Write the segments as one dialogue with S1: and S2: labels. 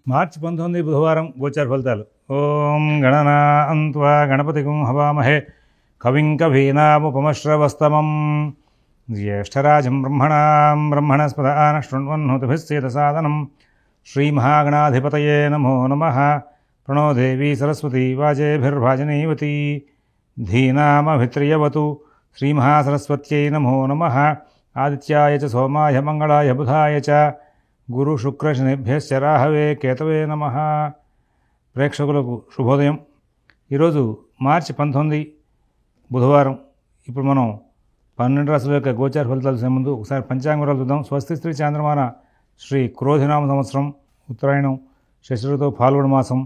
S1: మార్చి 19 బుధవారం గోచార ఫలితాలు. ఓం గణనాన్త్వా గణపతిగుం హవామహే కవిం కవీనాముపమశ్రవస్తమం జ్యేష్ఠరాజం బ్రహ్మణస్పదాన శృణ్వన్నోతిభిశ్చేదసాదనం శ్రీమహాగణాధిపతయే నమో నమః. ప్రణో దేవీ సరస్వతీ వాజేభిర్వాజనీవతి ధీనామభిత్రియవతు. శ్రీమహాసరస్వత్యై నమో నమః. ఆదిత్యాయ చ సోమాయ మంగళాయ బుధాయ చ గురు శుక్ర శనిభ్యశ్చ రాహవే కేతవే నమః. ప్రేక్షకులకు శుభోదయం. ఈరోజు మార్చి 19 బుధవారం. ఇప్పుడు మనం 12 రాశుల యొక్క గోచార ఫలితాలు చూసే ముందు ఒకసారి పంచాంగరాలు చూద్దాం. స్వస్తి శ్రీ చాంద్రమాన శ్రీ క్రోధినామ సంవత్సరం, ఉత్తరాయణం, శశిఋతువు ఫాల్గుణ మాసం.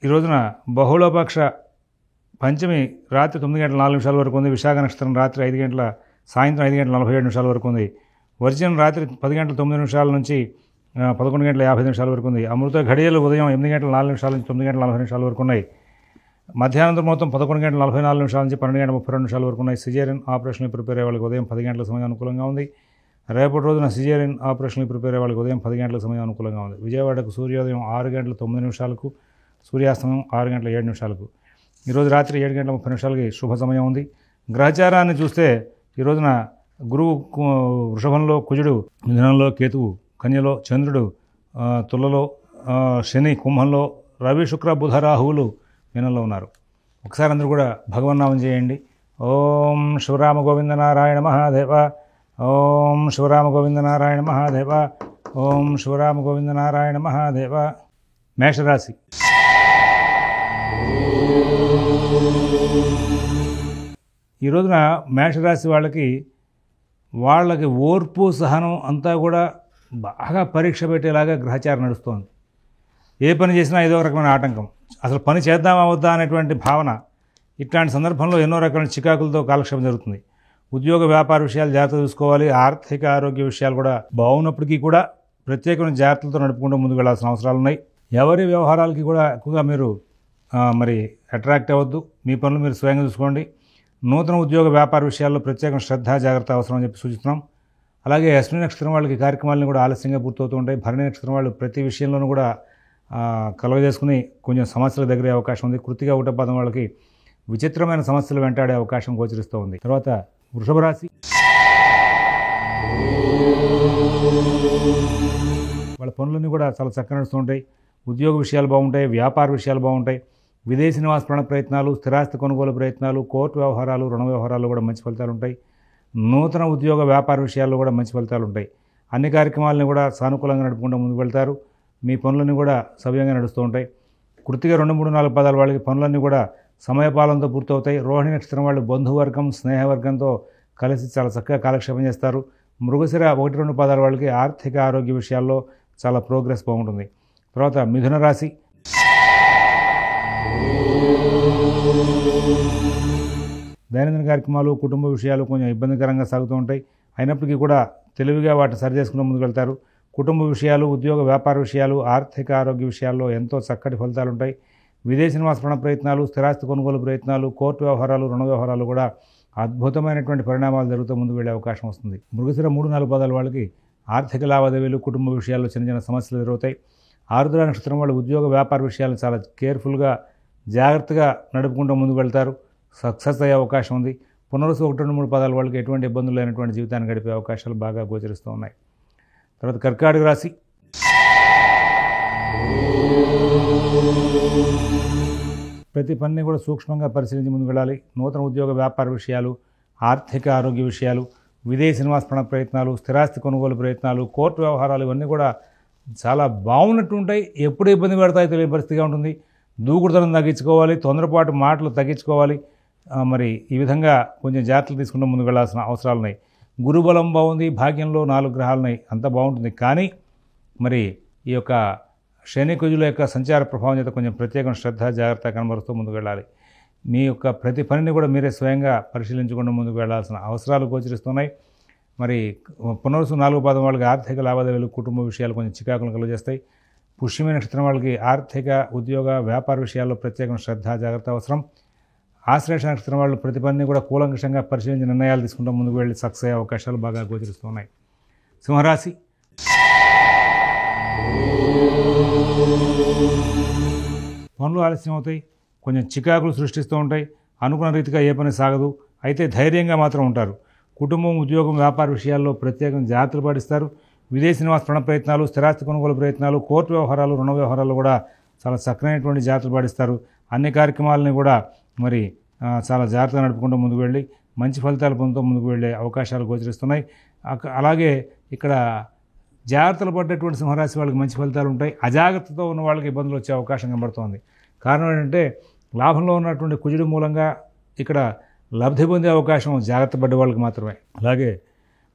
S1: ఈ రోజున బహుళపక్ష పంచమి రాత్రి 9 గంటల 4 నిమిషాల వరకు ఉంది. విశాఖ నక్షత్రం రాత్రి సాయంత్రం 5 గంటల 47 నిమిషాల వరకు ఉంది. వర్జం రాత్రి 10 గంటల 9 నిమిషాల నుంచి 11 గంటల 50 నిమిషాల వరకు ఉంది. అమృత ఘడియలు ఉదయం 8 గంటల 4 నిమిషాల నుంచి 9 గంటల 40 నిమిషాల వరకు ఉన్నాయి. మధ్యాహ్నం మొత్తం 11 గంటల 44 నిమిషాల నుంచి 12 గంటల 32 నిమిషాల వరకు ఉన్నాయి. సిజేరియన్ ఆపరేషన్లు ప్రిపేర్ అయ్యే వాళ్ళకి ఉదయం 10 గంటల సమయం అనుకూలంగా ఉంది. రేపటి రోజున సిజేరియన్ ఆపరేషన్లు ప్రిపేర్ అయ్యే వాళ్ళకి ఉదయం 10 గంటల సమయం అనుకూలంగా ఉంది. విజయవాడకు సూర్యోదయం 6 గంటల 9 నిమిషాలకు, సూర్యాస్తమయం 6 గంటల 7 నిమిషాలకు. ఈరోజు రాత్రి 7 గంటల 30 నిమిషాలకి శుభ సమయం ఉంది. గ్రహచారాన్ని చూస్తే ఈ రోజున గురువు వృషభంలో, కుజుడు మిథునంలో, కేతువు కన్యలో, చంద్రుడు తులలో, శని కుంభంలో, రవి శుక్ర బుధ రాహువులు మీనంలో ఉన్నారు. ఒకసారి అందరూ కూడా భగవన్నామం చేయండి. ఓం శివరామ గోవింద నారాయణ మహాదేవ, ఓం శివరామ గోవింద నారాయణ మహాదేవ, ఓం శివరామ గోవింద నారాయణ మహాదేవ. మేషరాశి. ఈ రోజున మేషరాశి వాళ్ళకి ఓర్పు సహనం అంతా కూడా బాగా పరీక్ష పెట్టేలాగా గ్రహచారం నడుస్తోంది. ఏ పని చేసినా ఏదో రకమైన ఆటంకం, అసలు పని చేద్దామా వద్దా అనేటువంటి భావన. ఇట్లాంటి సందర్భంలో ఎన్నో రకాల చికాకులతో కాలక్షేపం జరుగుతుంది. ఉద్యోగ వ్యాపార విషయాలు జాగ్రత్త చూసుకోవాలి. ఆర్థిక ఆరోగ్య విషయాలు కూడా బాగున్నప్పటికీ కూడా ప్రత్యేకమైన జాగ్రత్తలతో నడుపుకుంటూ ముందుకు వెళ్లాల్సిన అవసరాలు ఉన్నాయి. ఎవరి వ్యవహారాలకి కూడా ఎక్కువగా మీరు అట్రాక్ట్ అవ్వద్దు. మీ పనులు మీరు స్వయంగా చూసుకోండి. నూతన ఉద్యోగ వ్యాపార విషయాల్లో ప్రత్యేక శ్రద్ధ జాగ్రత్త అవసరం అని చెప్పి సూచిస్తున్నాం. అలాగే అశ్విని నక్షత్రం వాళ్ళకి కార్యక్రమాలను కూడా ఆలస్యంగా పూర్తవుతూ ఉంటాయి. భరణి నక్షత్రం వాళ్ళు ప్రతి విషయంలోనూ కూడా కలుగజేసుకుని కొంచెం సమస్యలు దగ్గరే అవకాశం ఉంది. కృతిగా ఒకటో పాదం వాళ్ళకి విచిత్రమైన సమస్యలు వెంటాడే అవకాశం గోచరిస్తూ ఉంది. తర్వాత వృషభ రాశి. వాళ్ళ పనులన్నీ కూడా చాలా చక్కగా నడుస్తూ ఉంటాయి. ఉద్యోగ విషయాలు బాగుంటాయి, వ్యాపార విషయాలు బాగుంటాయి. విదేశీ నివాస ప్రయత్నాలు, స్థిరాస్తి కొనుగోలు ప్రయత్నాలు, కోర్టు వ్యవహారాలు, రుణ వ్యవహారాలు కూడా మంచి ఫలితాలు ఉంటాయి. నూతన ఉద్యోగ వ్యాపార విషయాల్లో కూడా మంచి ఫలితాలు ఉంటాయి. అన్ని కార్యక్రమాలను కూడా సానుకూలంగా నడుపుకుంటూ ముందుకు వెళ్తారు. మీ పనులన్నీ కూడా సవ్యంగా నడుస్తూ ఉంటాయి. కృతిగా 2, 3, 4 పదాల వాళ్ళకి పనులన్నీ కూడా సమయపాలనతో పూర్తవుతాయి. రోహిణి నక్షత్రం వాళ్ళు బంధువర్గం, స్నేహవర్గంతో కలిసి చాలా చక్కగా కాలక్షేపం చేస్తారు. మృగశిర 1, 2 పదాల వాళ్ళకి ఆర్థిక ఆరోగ్య విషయాల్లో చాలా ప్రోగ్రెస్ బాగుంటుంది. తర్వాత మిథున రాశి. దైనందిన కార్యక్రమాలు, కుటుంబ విషయాలు కొంచెం ఇబ్బందికరంగా సాగుతూ ఉంటాయి. అయినప్పటికీ కూడా తెలివిగా వాటిని సరి చేసుకుని ముందుకు వెళ్తారు. కుటుంబ విషయాలు, ఉద్యోగ వ్యాపార విషయాలు, ఆర్థిక ఆరోగ్య విషయాల్లో ఎంతో చక్కటి ఫలితాలు ఉంటాయి. విదేశీ నివాస ప్రయత్నాలు, స్థిరాస్తి కొనుగోలు ప్రయత్నాలు, కోర్టు వ్యవహారాలు, రుణ వ్యవహారాలు కూడా అద్భుతమైనటువంటి పరిణామాలు జరుగుతూ ముందుకు వెళ్ళే అవకాశం వస్తుంది. మృగశిర 3, 4 పదాల వాళ్ళకి ఆర్థిక లావాదేవీలు, కుటుంబ విషయాల్లో చిన్న చిన్న సమస్యలు ఎదురవుతాయి. ఆరుద్ర నక్షత్రం వాళ్ళు ఉద్యోగ వ్యాపార విషయాలు చాలా కేర్ఫుల్గా జాగ్రత్తగా నడుపుకుంటూ ముందుకు వెళ్తారు. సక్సెస్ అయ్యే అవకాశం ఉంది. పునరుసు 1, 2, 3 పదాల వాళ్ళకి ఎటువంటి ఇబ్బందులు లేనటువంటి జీవితాన్ని గడిపే అవకాశాలు బాగా గోచరిస్తూ ఉన్నాయి. తర్వాత కర్కాటక రాశి. ప్రతి పనిని కూడా సూక్ష్మంగా పరిశీలించి ముందుకు వెళ్ళాలి. నూతన ఉద్యోగ వ్యాపార విషయాలు, ఆర్థిక ఆరోగ్య విషయాలు, విదేశీ నివాస ప్రయత్నాలు, స్థిరాస్తి కొనుగోలు ప్రయత్నాలు, కోర్టు వ్యవహారాలు ఇవన్నీ కూడా చాలా బాగున్నట్టు ఉంటాయి. ఎప్పుడు ఇబ్బంది పడతాయో తెలియని పరిస్థితిగా ఉంటుంది. దూకుడుతనం తగ్గించుకోవాలి, తొందరపాటు మాటలు తగ్గించుకోవాలి. మరి ఈ విధంగా కొంచెం జాగ్రత్తలు తీసుకుంటూ ముందుకు వెళ్లాల్సిన అవసరాలు ఉన్నాయి. గురుబలం బాగుంది, భాగ్యంలో 4 గ్రహాలు ఉన్నాయి, అంత బాగుంటుంది. కానీ మరి ఈ యొక్క శని కుజుల యొక్క సంచార ప్రభావం చేత కొంచెం ప్రత్యేకమైన శ్రద్ధ జాగ్రత్త కనబరుస్తూ ముందుకు వెళ్ళాలి. మీ యొక్క ప్రతి పనిని కూడా మీరే స్వయంగా పరిశీలించుకుంటూ ముందుకు వెళ్లాల్సిన అవసరాలు గోచరిస్తున్నాయి. మరి పునరుసు 4 పాదం వాళ్ళకి ఆర్థిక లావాదేవీలు, కుటుంబ విషయాలు కొంచెం చికాకులు కలుగజేస్తాయి. పుష్యమి నక్షత్రం వాళ్ళకి ఆర్థిక, ఉద్యోగ, వ్యాపార విషయాల్లో ప్రత్యేకమైన శ్రద్ధ జాగ్రత్త అవసరం. ఆశ్లేష నక్షత్రం వాళ్ళు ప్రతి పనిని కూడా కూలంకషంగా పరిశీలించి నిర్ణయాలు తీసుకుంటూ ముందుకు వెళ్ళి సక్సెస్ అయ్యే అవకాశాలు బాగా గోచరిస్తున్నాయి. సింహరాశి. పనులు ఆలస్యం అవుతాయి, కొంచెం చికాకులు సృష్టిస్తూ ఉంటాయి, అనుకున్న రీతిగా ఏ పని సాగదు. అయితే ధైర్యంగా మాత్రం ఉంటారు. కుటుంబం, ఉద్యోగం, వ్యాపార విషయాల్లో ప్రత్యేకంగా జాగ్రత్తలు పాటిస్తారు. విదేశీ నివాస ప్రయత్నాలు, స్థిరాస్తి కొనుగోలు ప్రయత్నాలు, కోర్టు వ్యవహారాలు, రుణ వ్యవహారాలు కూడా చాలా చక్కనైనటువంటి జాగ్రత్తలు పాటిస్తారు. అన్ని కార్యక్రమాలని కూడా మరి చాలా జాగ్రత్తగా నడుపుకుంటూ ముందుకు వెళ్ళి మంచి ఫలితాలు పొందుతూ ముందుకు వెళ్ళే అవకాశాలు గోచరిస్తున్నాయి. అలాగే ఇక్కడ జాగ్రత్తలు పడ్డటువంటి సింహరాశి వాళ్ళకి మంచి ఫలితాలు ఉంటాయి. అజాగ్రత్తతో ఉన్న వాళ్ళకి ఇబ్బందులు వచ్చే అవకాశం కనబడుతోంది. కారణం ఏంటంటే లాభంలో ఉన్నటువంటి కుజుడి మూలంగా ఇక్కడ లబ్ధి పొందే అవకాశం జాగ్రత్త పడ్డ వాళ్ళకి మాత్రమే. అలాగే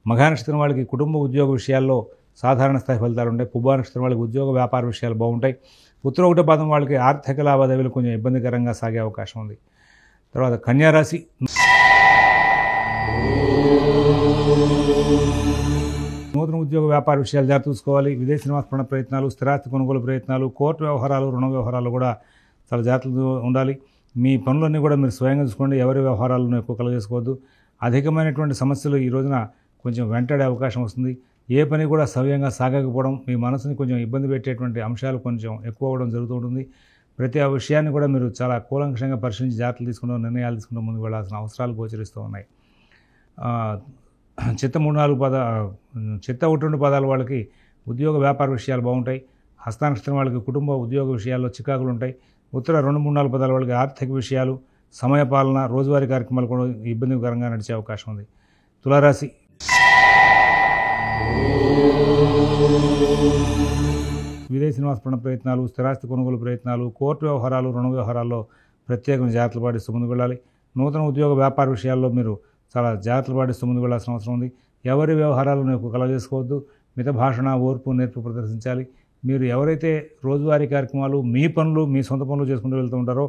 S1: మఘా నక్షత్రం వాళ్ళకి కుటుంబ ఉద్యోగ విషయాల్లో సాధారణ స్థాయి ఫలితాలు ఉంటాయి. పుబ్బా నక్షత్రం వాళ్ళకి ఉద్యోగ వ్యాపార విషయాలు బాగుంటాయి. ఉత్తర ఒకటో పాదం వాళ్ళకి ఆర్థిక లావాదేవీలు కొంచెం ఇబ్బందికరంగా సాగే అవకాశం ఉంది. తర్వాత కన్యారాశి, నూతన ఉద్యోగ వ్యాపార విషయాలు జాగ్రత్త చూసుకోవాలి. విదేశీ నివాస ప్రయత్నాలు, స్థిరాస్తి కొనుగోలు ప్రయత్నాలు, కోర్టు వ్యవహారాలు, రుణ వ్యవహారాలు కూడా చాలా జాగ్రత్తగా ఉండాలి. మీ పనులన్నీ కూడా మీరు స్వయంగా చూసుకోండి. ఎవరి వ్యవహారాలను ఎక్కువ కలగజేసుకోవద్దు. అధికమైనటువంటి సమస్యలు ఈ రోజున కొంచెం వెంటాడే అవకాశం వస్తుంది. ఏ పని కూడా సవ్యంగా సాగకపోవడం, మీ మనసుని కొంచెం ఇబ్బంది పెట్టేటువంటి అంశాలు కొంచెం ఎక్కువ అవ్వడం జరుగుతూ ఉంటుంది. ప్రతి ఆ విషయాన్ని కూడా మీరు చాలా కూలంకషంగా పరిశీలించి జాగ్రత్తలు తీసుకుంటూ నిర్ణయాలు తీసుకుంటూ ముందుకు వెళ్ళాల్సిన అవసరాలు గోచరిస్తూ ఉన్నాయి. చిత్త 1-2 పదాల వాళ్ళకి ఉద్యోగ వ్యాపార విషయాలు బాగుంటాయి. హస్తానక్షత్రం వాళ్ళకి కుటుంబ ఉద్యోగ విషయాల్లో చికాకులు ఉంటాయి. ఉత్తర 2-3-4 పదాల వాళ్ళకి ఆర్థిక విషయాలు, సమయపాలన, రోజువారీ కార్యక్రమాలు కూడా ఇబ్బందికరంగా నడిచే అవకాశం ఉంది. తులారాశి, విదేశీ నివాస ప్రయత్నాలు, స్థిరాస్తి కొనుగోలు ప్రయత్నాలు, కోర్టు వ్యవహారాలు, రుణ వ్యవహారాల్లో ప్రత్యేకంగా జాగ్రత్తలు పాటిస్తూ ముందుకు వెళ్ళాలి. నూతన ఉద్యోగ వ్యాపార విషయాల్లో మీరు చాలా జాగ్రత్తలు పాటిస్తూ ముందుకు వెళ్ళాల్సిన అవసరం ఉంది. ఎవరి వ్యవహారాలను ఎక్కువ కలగజేసుకోవద్దు. మిత భాషణ, ఓర్పు, నేర్పు ప్రదర్శించాలి. మీరు ఎవరైతే రోజువారీ కార్యక్రమాలు, మీ పనులు, మీ సొంత పనులు చేసుకుంటూ వెళ్తూ ఉంటారో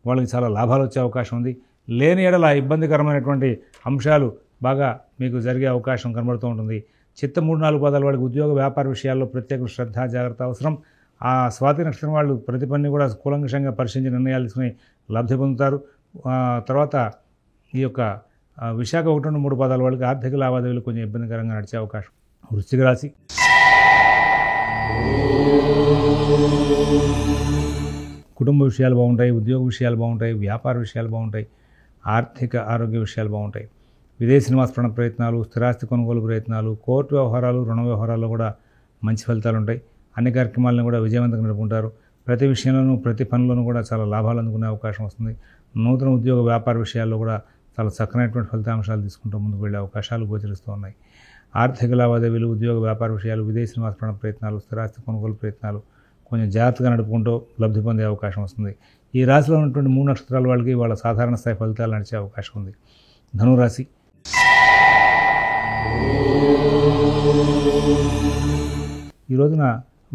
S1: వాళ్ళకి చాలా లాభాలు వచ్చే అవకాశం ఉంది. లేని ఎడల ఇబ్బందికరమైనటువంటి అంశాలు బాగా మీకు జరిగే అవకాశం కనబడుతూ ఉంటుంది. చిత్త 3-4 పదాల వాళ్ళకి ఉద్యోగ వ్యాపార విషయాల్లో ప్రత్యేక శ్రద్ధ, జాగ్రత్త అవసరం. ఆ స్వాతి నక్షత్రం వాళ్ళు ప్రతి పనిని కూడా కూలంకషంగా పరిశీలించి నిర్ణయాలు తీసుకుని లబ్ధి పొందుతారు. తర్వాత ఈ యొక్క విశాఖ 1-3 పదాల వాళ్ళకి ఆర్థిక లావాదేవీలు కొంచెం ఇబ్బందికరంగా నడిచే అవకాశం. వృశ్చిక రాశి, కుటుంబ విషయాలు బాగుంటాయి, ఉద్యోగ విషయాలు బాగుంటాయి, వ్యాపార విషయాలు బాగుంటాయి, ఆర్థిక ఆరోగ్య విషయాలు బాగుంటాయి. విదేశీ నివాస ప్రయత్నాలు, స్థిరాస్తి కొనుగోలు ప్రయత్నాలు, కోర్టు వ్యవహారాలు, రుణ వ్యవహారాల్లో కూడా మంచి ఫలితాలు ఉంటాయి. అన్ని కార్యక్రమాలను కూడా విజయవంతంగా నడుపుకుంటారు. ప్రతి విషయంలోనూ, ప్రతి పనులను కూడా చాలా లాభాలు అందుకునే అవకాశం వస్తుంది. నూతన ఉద్యోగ వ్యాపార విషయాల్లో కూడా చాలా చక్కనైనటువంటి ఫలితాంశాలు తీసుకుంటూ ముందుకు వెళ్ళే అవకాశాలు గోచరిస్తూ ఉన్నాయి. ఆర్థిక లావాదేవీలు, ఉద్యోగ వ్యాపార విషయాలు, విదేశీ నివాస ప్రయత్నాలు, స్థిరాస్తి కొనుగోలు ప్రయత్నాలు కొంచెం జాగ్రత్తగా నడుపుకుంటూ లబ్ధి పొందే అవకాశం వస్తుంది. ఈ రాశిలో ఉన్నటువంటి 3 నక్షత్రాల వాళ్ళకి వాళ్ళ సాధారణ స్థాయి ఫలితాలు నడిచే అవకాశం ఉంది. ధనురాశి, ఈ రోజున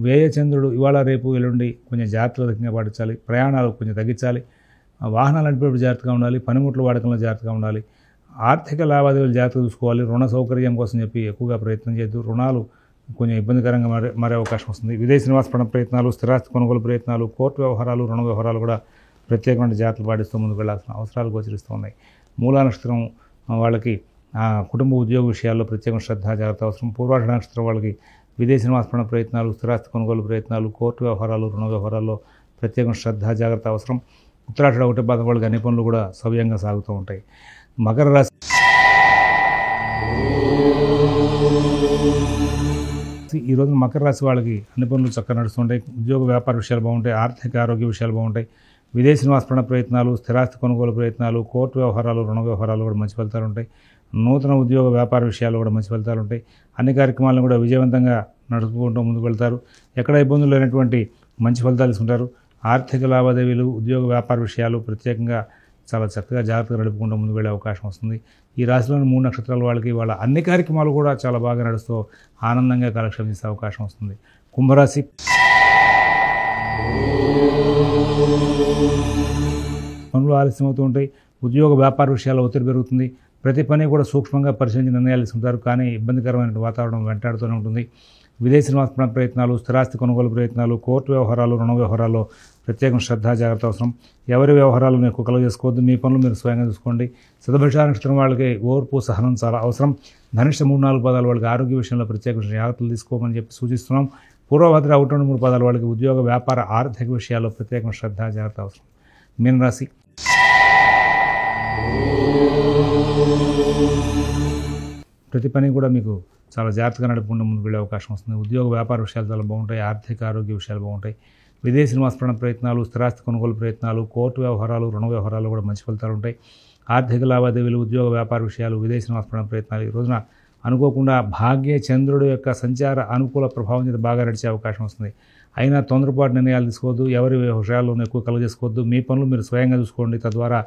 S1: వ్యయ చంద్రుడు ఇవాళ రేపు ఎల్లుండి కొంచెం జాగ్రత్తలు అధికంగా పాటించాలి. ప్రయాణాలు కొంచెం తగ్గించాలి. వాహనాలు నడిపేటప్పుడు జాగ్రత్తగా ఉండాలి. పనిముట్ల వాడకంలో జాగ్రత్తగా ఉండాలి. ఆర్థిక లావాదేవీలు జాగ్రత్తగా చూసుకోవాలి. రుణ సౌకర్యం కోసం చెప్పి ఎక్కువగా ప్రయత్నం చేయొద్దు. రుణాలు కొంచెం ఇబ్బందికరంగా మారే అవకాశం వస్తుంది. విదేశీ నివాస ప్రయత్నాలు, స్థిరాస్తి కొనుగోలు ప్రయత్నాలు, కోర్టు వ్యవహారాలు, రుణ వ్యవహారాలు కూడా ప్రత్యేకమైన జాగ్రత్తలు పాటిస్తూ ముందుకు వెళ్లాల్సిన అవసరాలు గోచరిస్తూ ఉన్నాయి. మూలా నక్షత్రం వాళ్ళకి కుటుంబ ఉద్యోగ విషయాల్లో ప్రత్యేక శ్రద్ధ, జాగ్రత్త అవసరం. పూర్వాషాఢ నక్షత్రం వాళ్ళకి విదేశీ నివాస ప్రయత్నాలు, స్థిరాస్తి కొనుగోలు ప్రయత్నాలు, కోర్టు వ్యవహారాలు, రుణ వ్యవహారాల్లో ప్రత్యేక శ్రద్ధ, జాగ్రత్త అవసరం. ఉత్తరాషాఢ 1 పాదం వాళ్ళకి అన్ని పనులు కూడా సవ్యంగా సాగుతూ ఉంటాయి. మకర రాశి, ఈ రోజున మకర రాశి వాళ్ళకి అన్ని పనులు చక్కగా నడుస్తుంటాయి. ఉద్యోగ వ్యాపార విషయాలు బాగుంటాయి. ఆర్థిక ఆరోగ్య విషయాలు బాగుంటాయి. విదేశీ నివాస ప్రయత్నాలు, స్థిరాస్తి కొనుగోలు ప్రయత్నాలు, కోర్టు వ్యవహారాలు, రుణ వ్యవహారాలు కూడా మంచి ఫలితాలు ఉంటాయి. నూతన ఉద్యోగ వ్యాపార విషయాలు కూడా మంచి ఫలితాలు ఉంటాయి. అన్ని కార్యక్రమాలను కూడా విజయవంతంగా నడుపుకుంటూ ముందుకు వెళ్తారు. ఎక్కడ ఇబ్బందులు లేనటువంటి మంచి ఫలితాలు తీసుకుంటారు. ఆర్థిక లావాదేవీలు, ఉద్యోగ వ్యాపార విషయాలు ప్రత్యేకంగా చాలా చక్కగా జాగ్రత్తగా నడుపుకుంటూ ముందుకు వెళ్ళే అవకాశం వస్తుంది. ఈ రాశిలోని 3 నక్షత్రాల వాళ్ళకి వాళ్ళ అన్ని కార్యక్రమాలు కూడా చాలా బాగా నడుస్తూ ఆనందంగా కాలక్షేపం చేసే అవకాశం వస్తుంది. కుంభరాశి, పనులు ఆలస్యం అవుతూ ఉంటాయి. ఉద్యోగ వ్యాపార విషయాల్లో ఒత్తిడి పెరుగుతుంది. ప్రతి పని కూడా సూక్ష్మంగా పరిశీలించి నిర్ణయాలు తీసుకుంటారు. కానీ ఇబ్బందికరమైన వాతావరణం వెంటాడుతూనే ఉంటుంది. విదేశీ నివాస ప్రయత్నాలు, స్థిరాస్తి కొనుగోలు ప్రయత్నాలు, కోర్టు వ్యవహారాలు, రుణ వ్యవహారాల్లో ప్రత్యేక శ్రద్ధ, జాగ్రత్త అవసరం. ఎవరి వ్యవహారాలను ఎక్కువ కలుగ చేసుకోవద్దు. మీ పనులు మీరు స్వయంగా చూసుకోండి. శతభిష నక్షత్రం వాళ్ళకి ఓర్పు, సహనం చాలా అవసరం. ధనిష్ట 3-4 పదాల వాళ్ళకి ఆరోగ్య విషయంలో ప్రత్యేక జాగ్రత్తలు తీసుకోమని చెప్పి సూచిస్తున్నాం. పూర్వభద్ర 1-3 పాదాల వాళ్ళకి ఉద్యోగ వ్యాపార ఆర్థిక విషయాల్లో ప్రత్యేకమైన శ్రద్ధ జాగ్రత్త అవసరం. మీనరాశి. ప్రతి పని కూడా మీకు చాలా జాగ్రత్తగా నడుపుకుంటూ ముందుకు వెళ్ళే అవకాశం వస్తుంది. ఉద్యోగ వ్యాపార విషయాలు చాలా బాగుంటాయి. ఆర్థిక ఆరోగ్య విషయాలు బాగుంటాయి. విదేశీ నివాసపరణ ప్రయత్నాలు, స్థిరాస్తి కొనుగోలు ప్రయత్నాలు, కోర్టు వ్యవహారాలు, రుణ వ్యవహారాలు కూడా మంచి ఫలితాలు ఉంటాయి. ఆర్థిక లావాదేవీలు, ఉద్యోగ వ్యాపార విషయాలు, విదేశీ నివాసపరణ ప్రయత్నాలు ఈ రోజున అనుకోకుండా భాగ్య చంద్రుడు యొక్క సంచార అనుకూల ప్రభావం చేత బాగా నడిచే అవకాశం వస్తుంది. అయినా తొందరపాటు నిర్ణయాలు తీసుకోవద్దు. ఎవరి విషయాల్లోనూ ఎక్కువ కలుగజేసుకోవద్దు. మీ పనులు మీరు స్వయంగా చూసుకోండి. తద్వారా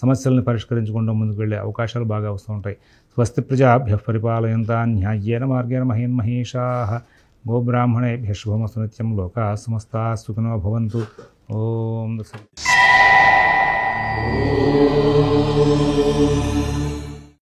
S1: సమస్యలను పరిష్కరించుకుంటూ ముందుకు వెళ్ళే అవకాశాలు బాగా వస్తూ ఉంటాయి. స్వస్తి ప్రజాభ్యః పరిపాలయంతాం న్యాయ్యేన మార్గేణ మహీన్మహీషాః గోబ్రాహ్మణేభ్యః శుభమస్తు నిత్యం. లోకాః సమస్తాః సుఖినో భవంతు. ఓం.